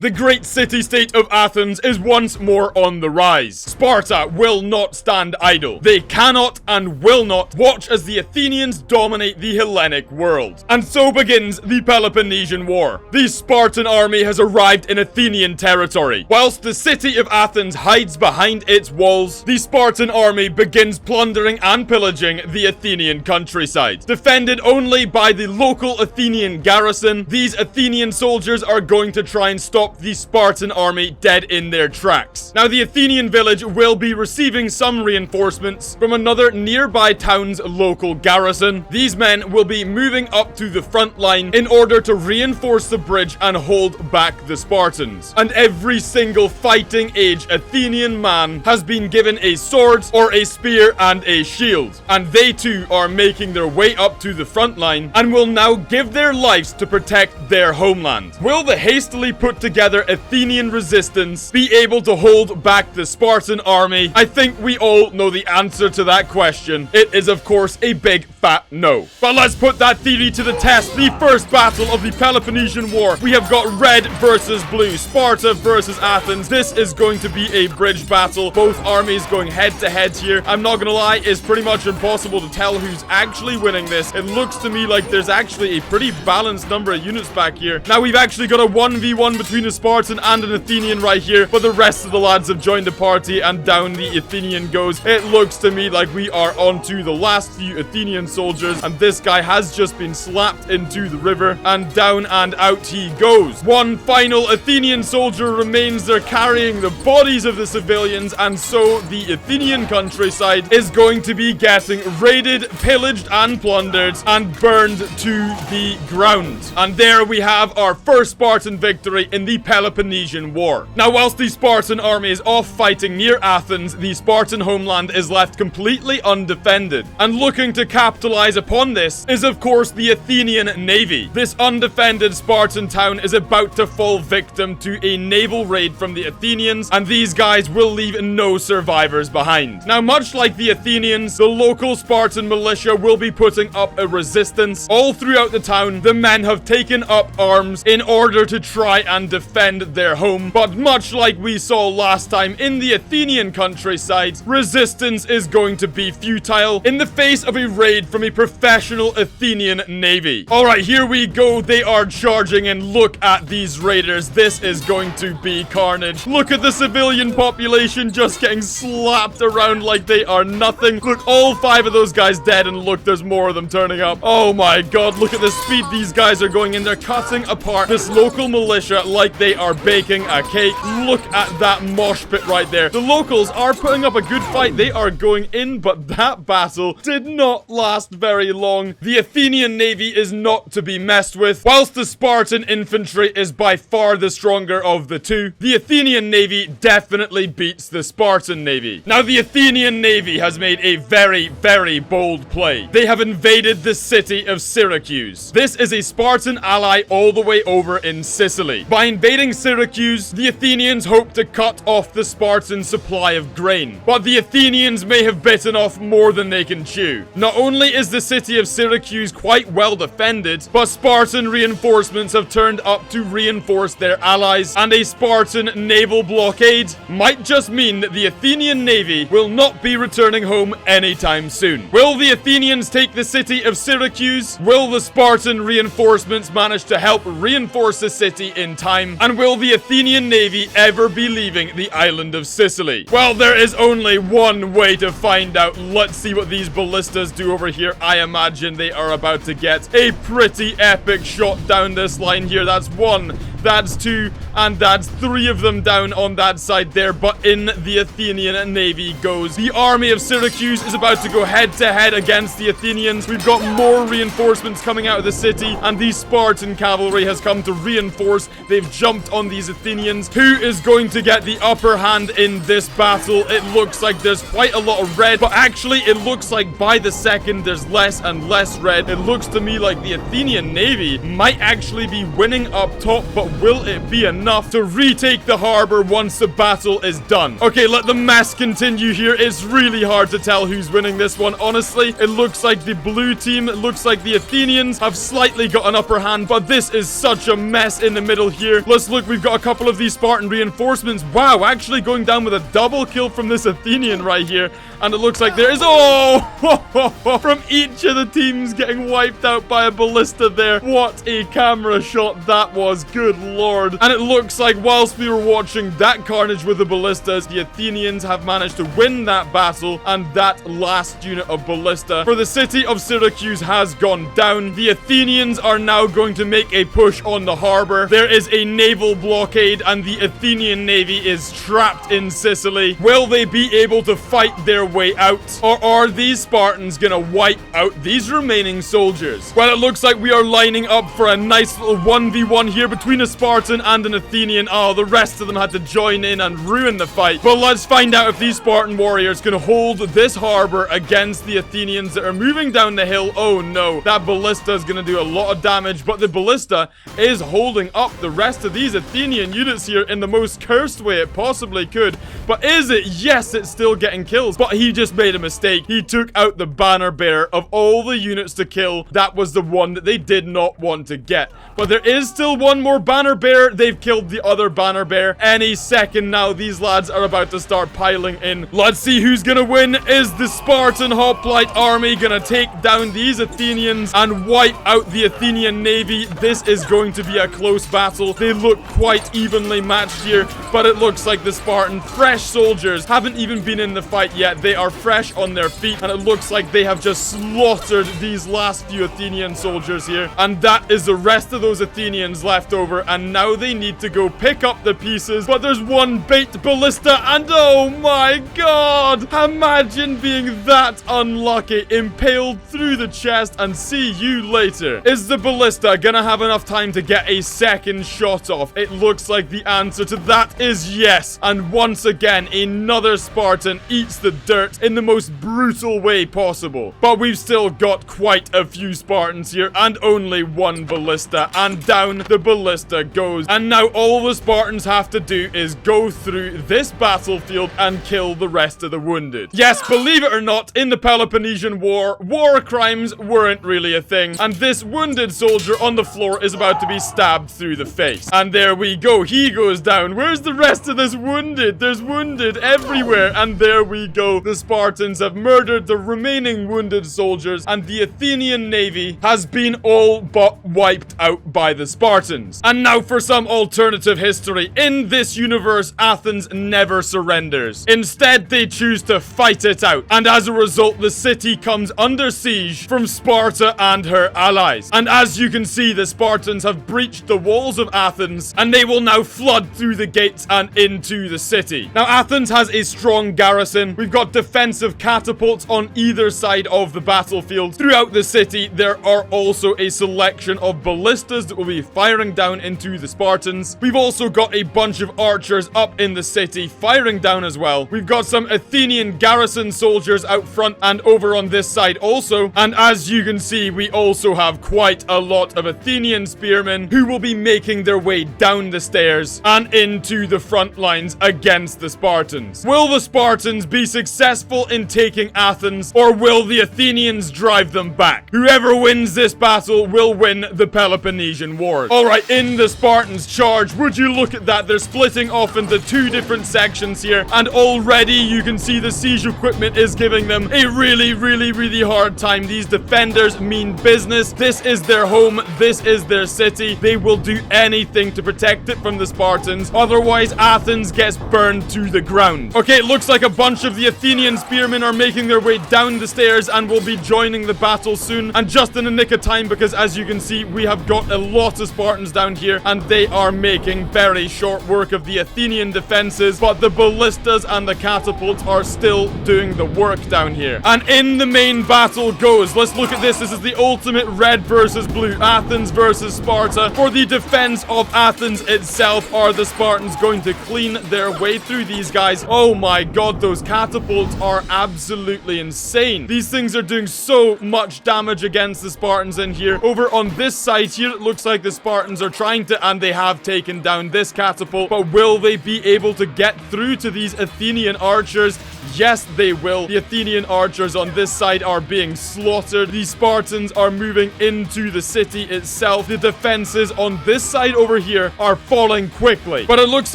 The great city-state of Athens is once more on the rise. Sparta will not stand idle. They cannot and will not watch as the Athenians dominate the Hellenic world. And so begins the Peloponnesian War. The Spartan army has arrived in Athenian territory. Whilst the city of Athens hides behind its walls, the Spartan army begins plundering and pillaging the Athenian countryside. Defended only by the local Athenian garrison, these Athenian soldiers are going to try and stop the Spartan army dead in their tracks. Now, the Athenian village will be receiving some reinforcements from another nearby town's local garrison. These men will be moving up to the front line in order to reinforce the bridge and hold back the Spartans. And every single fighting age Athenian man has been given a sword or a spear and a shield. And they too are making their way up to the front line and will now give their lives to protect their homeland. Will the hastily put together Athenian resistance be able to hold back the Spartan army? I think we all know the answer to that question. It is, of course, a big fat no. But let's put that theory to the test. The first battle of the Peloponnesian War. We have got red versus blue. Sparta versus Athens. This is going to be a bridge battle. Both armies going head to head here. I'm not gonna lie, it's pretty much impossible to tell who's actually winning this. It looks to me like there's actually a pretty balanced number of units back here. Now, we've actually got a 1v1 between a Spartan and an Athenian right here, but the rest of the lads have joined the party and down the Athenian goes. It looks to me like we are onto the last few Athenian soldiers, and this guy has just been slapped into the river, and down and out he goes. One final Athenian soldier remains there carrying the bodies of the civilians, and so the Athenian countryside is going to be getting raided, pillaged and plundered and burned to the ground. And there we have our first Spartan victory in the Peloponnesian War. Now, whilst the Spartan army is off fighting near Athens, the Spartan homeland is left completely undefended. And looking to capitalize upon this is, of course, the Athenian navy. This undefended Spartan town is about to fall victim to a naval raid from the Athenians, and these guys will leave no survivors behind. Now, much like the Athenians, the local Spartan militia will be putting up a resistance. All throughout the town, the men have taken up arms in order to try and defend their home, but much like we saw last time in the Athenian countryside, resistance is going to be futile in the face of a raid from a professional Athenian navy. Alright, here we go. They are charging, and look at these raiders. This is going to be carnage. Look at the civilian population just getting slapped around like they are nothing. Look, all 5 of those guys dead, and look, there's more of them turning up. Oh my god, look at the speed these guys are going in. They're cutting apart this local militia like they are baking a cake. Look at that mosh pit right there. The locals are putting up a good fight. They are going in, but that battle did not last very long. The Athenian navy is not to be messed with. Whilst the Spartan infantry is by far the stronger of the two, the Athenian navy definitely beats the Spartan navy. Now, the Athenian navy has made a very, very bold play. They have invaded the city of Syracuse. This is a Spartan ally all the way over in Sicily. By invading Syracuse, the Athenians hope to cut off the Spartan supply of grain. But the Athenians may have bitten off more than they can chew. Not only is the city of Syracuse quite well defended, but Spartan reinforcements have turned up to reinforce their allies, and a Spartan naval blockade might just mean that the Athenian navy will not be returning home anytime soon. Will the Athenians take the city of Syracuse? Will the Spartan reinforcements manage to help reinforce the city in time? And will the Athenian navy ever be leaving the island of Sicily? Well, there is only one way to find out. Let's see what these ballistas do over here. I imagine they are about to get a pretty epic shot down this line here. That's 1, that's 2, and that's 3 of them down on that side there. But in the Athenian navy goes. The army of Syracuse is about to go head to head against the Athenians. We've got more reinforcements coming out of the city, and the Spartan cavalry has come to reinforce. They've jumped on these Athenians. Who is going to get the upper hand in this battle? It looks like there's quite a lot of red, but actually it looks like by the second there's less and less red. It looks to me like the Athenian navy might actually be winning up top, but but will it be enough to retake the harbor once the battle is done? Okay, let the mess continue here. It's really hard to tell who's winning this one, honestly. It looks like the blue team, it looks like the Athenians have slightly got an upper hand, but this is such a mess in the middle here. Let's look, we've got a couple of these Spartan reinforcements. Wow, actually going down with a double kill from this Athenian right here. And it looks like there is, from each of the teams getting wiped out by a ballista there. What a camera shot that was, good lord. And it looks like whilst we were watching that carnage with the ballistas, the Athenians have managed to win that battle, and that last unit of ballista for the city of Syracuse has gone down. The Athenians are now going to make a push on the harbor. There is a naval blockade, and the Athenian navy is trapped in Sicily. Will they be able to fight their way out, or are these Spartans gonna wipe out these remaining soldiers? Well, it looks like we are lining up for a nice little 1v1 here between a Spartan and an Athenian. Oh, the rest of them had to join in and ruin the fight. But let's find out if these Spartan warriors can hold this harbor against the Athenians that are moving down the hill. Oh no, that ballista is gonna do a lot of damage, but the ballista is holding up the rest of these Athenian units here in the most cursed way it possibly could. But is it? Yes, it's still getting kills, but he just made a mistake. He took out the banner bearer. Of all the units to kill, that was the one that they did not want to get. But there is still one more banner bearer. They've killed the other banner bearer. Any second now, these lads are about to start piling in. Let's see who's gonna win. Is the Spartan hoplite army gonna take down these Athenians and wipe out the Athenian navy? This is going to be a close battle. They look quite evenly matched here, but it looks like the Spartan fresh soldiers haven't even been in the fight yet. They are fresh on their feet, and it looks like they have just slaughtered these last few Athenian soldiers here. And that is the rest of those Athenians left over, and now they need to go pick up the pieces. But there's one bait ballista, and oh my god, imagine being that unlucky, impaled through the chest, and see you later. Is the ballista gonna have enough time to get a second shot off? It looks like the answer to that is yes. And once again, another Spartan eats the dirt in the most brutal way possible. But we've still got quite a few Spartans here, and only one ballista, and down the ballista goes. And now all the Spartans have to do is go through this battlefield and kill the rest of the wounded. Yes, believe it or not, in the Peloponnesian War, war crimes weren't really a thing, and this wounded soldier on the floor is about to be stabbed through the face. And there we go, he goes down. Where's the rest of this wounded? There's wounded everywhere, and there we go. The Spartans have murdered the remaining wounded soldiers, and the Athenian navy has been all but wiped out by the Spartans. And now for some alternative history. In this universe, Athens never surrenders. Instead, they choose to fight it out, and as a result, the city comes under siege from Sparta and her allies. And as you can see, the Spartans have breached the walls of Athens, and they will now flood through the gates and into the city. Now, Athens has a strong garrison. We've got defensive catapults on either side of the battlefield. Throughout the city, there are also a selection of ballistas that will be firing down into the Spartans. We've also got a bunch of archers up in the city firing down as well. We've got some Athenian garrison soldiers out front and over on this side also. And as you can see, we also have quite a lot of Athenian spearmen who will be making their way down the stairs and into the front lines against the Spartans. Will the Spartans be successful in taking Athens, or will the Athenians drive them back? Whoever wins this battle will win the Peloponnesian War. Alright, in the Spartans charge, would you look at that? They're splitting off into two different sections here, and already you can see the siege equipment is giving them a really hard time. These defenders mean business. This is their home. This is their city. They will do anything to protect it from the Spartans. Otherwise, Athens gets burned to the ground. Okay, it looks like a bunch of the Athenian spearmen are making their way down the stairs and will be joining the battle soon. And just in the nick of time, because as you can see, we have got a lot of Spartans down here, and they are making very short work of the Athenian defenses. But the ballistas and the catapults are still doing the work down here. And in the main battle goes. Let's look at this. This is the ultimate red versus blue. Athens versus Sparta. For the defense of Athens itself, are the Spartans going to clean their way through these guys? Oh my god, those catapults are absolutely insane. These things are doing so much damage against the Spartans in here. Over on this side here, it looks like the Spartans are trying flanked it, and they have taken down this catapult. But will they be able to get through to these Athenian archers? Yes, they will. The Athenian archers on this side are being slaughtered. The Spartans are moving into the city itself. The defenses on this side over here are falling quickly. But it looks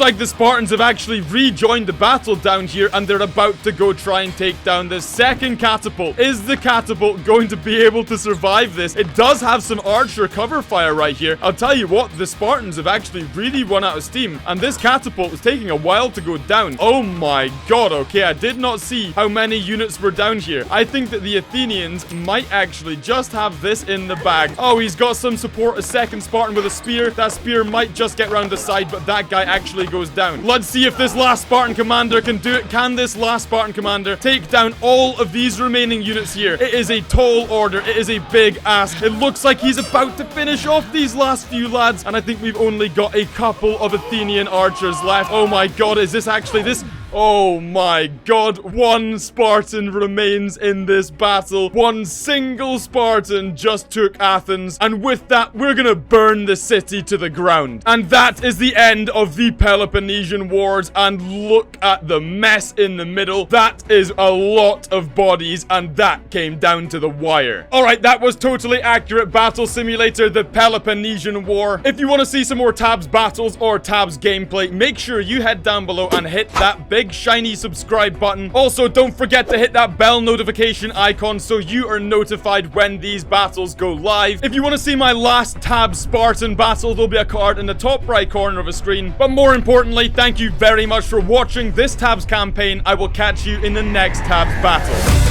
like the Spartans have actually rejoined the battle down here, and they're about to go try and take down this second catapult. Is the catapult going to be able to survive this? It does have some archer cover fire right here. I'll tell you what, the Spartans have actually really run out of steam, and this catapult is taking a while to go down. Oh my god, okay, I did not see how many units were down here. I think that the Athenians might actually just have this in the bag. Oh, he's got some support, a second Spartan with a spear. That spear might just get around the side, but that guy actually goes down. Let's see if this last Spartan commander can do it. Can this last Spartan commander take down all of these remaining units here? It is a tall order. It is a big ask. It looks like he's about to finish off these last few lads, and I think we've only got a couple of Athenian archers left. Oh my god, is this actually this? Oh my god, one Spartan remains in this battle. One single Spartan just took Athens, and with that, we're gonna burn the city to the ground. And that is the end of the Peloponnesian Wars, and look at the mess in the middle. That is a lot of bodies, and that came down to the wire. Alright, that was totally accurate battle simulator, the Peloponnesian War. If you want to see some more TABS battles or TABS gameplay, make sure you head down below and hit that big shiny subscribe button. Also, don't forget to hit that bell notification icon so you are notified when these battles go live. If you want to see my last TABS Spartan battle, there'll be a card in the top right corner of a screen. But more importantly, thank you very much for watching this TABS campaign. I will catch you in the next TABS battle.